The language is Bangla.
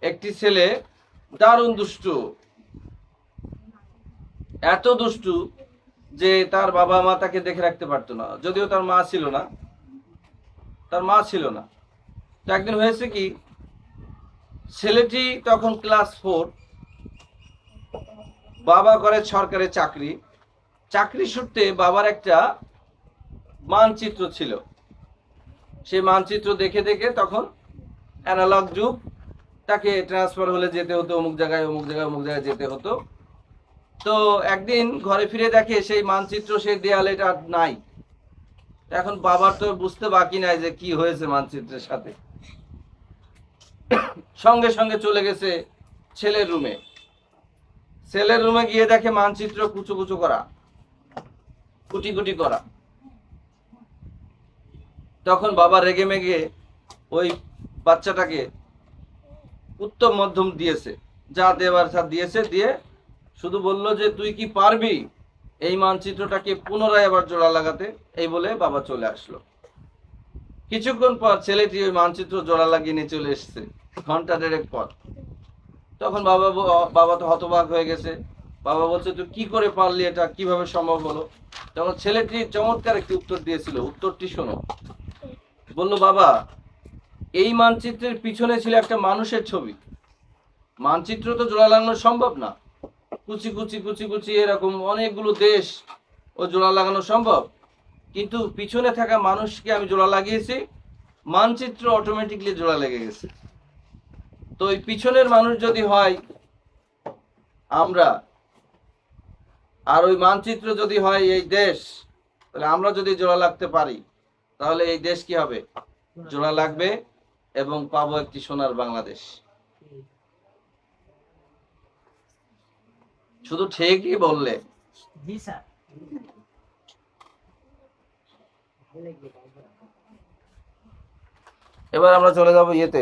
একটি ছেলে দারুণ দুষ্টু, এত দুষ্টু যে তার বাবা মা তাকে দেখে রাখতে পারতো না, যদিও তার মা ছিল না। তো একদিন হয়েছে কি, ছেলেটি তখন ক্লাস 4, বাবা করে সরকারি চাকরি সূত্রে বাবার একটা মানচিত্র ছিল। সেই মানচিত্র দেখে দেখে তখন অ্যানালগ যুগ, তাকে ট্রান্সফার হলে যেতে হতো অমুক জায়গায় যেতে হতো। তো একদিন ঘরে ফিরে দেখে সেই মানচিত্র সেই দেয়ালে এটা নাই। এখন বাবার তো বুঝতে বাকি নাই যে কি হয়েছে মানচিত্রের সাথে। সঙ্গে সঙ্গে চলে গেছে ছেলের রুমে গিয়ে দেখে মানচিত্র কুচু কুচু করা, কুটি কুটি করা। তখন বাবা রেগে মেগে ওই বাচ্চাটাকে উত্তম মধ্যম দিয়েছে, যা দেবার তা দিয়েছে, দিয়ে শুধু বললো যে তুই কি পারবি এই মানচিত্রটাকে পুনরায় আবার জোড়া লাগাতে, এই বলে বাবা চলে আসলো। কিছুক্ষণ পর ছেলেটি ওই মানচিত্র জোড়া লাগিয়ে নিয়ে চলে এসেছে, ঘন্টা দেড়েক পর। তখন বাবা তো হতবাক হয়ে গেছে। বাবা বলছে তুই কি করে পারলি, এটা কিভাবে সম্ভব হলো? তখন ছেলেটি চমৎকার একটি উত্তর দিয়েছিল, উত্তরটি শোনো। বলল, বাবা, এই মানচিত্রের পিছনে ছিল একটা মানুষের ছবি। মানচিত্র তো জোড়া লাগানো সম্ভব না, কুচি কুচি কুচি কুচি এরকম অনেকগুলো দেশ ও জোড়া লাগানো সম্ভব, কিন্তু পিছনে থাকা মানুষকে আমি জোড়া লাগিয়েছি, মানচিত্র অটোমেটিকলি জোড়া লেগে গেছে। তো ওই পিছনের মানুষ যদি হয় আমরা, আর ওই মানচিত্র যদি হয় এই দেশ, তাহলে আমরা যদি জোড়া লাগতে পারি, তাহলে এই দেশ কি হবে? জোড়া লাগবে এবং পাবো একটি সোনার বাংলাদেশ। শুধু ঠিকই বললে। জি স্যার। এবার আমরা চলে যাবো ইয়েতে।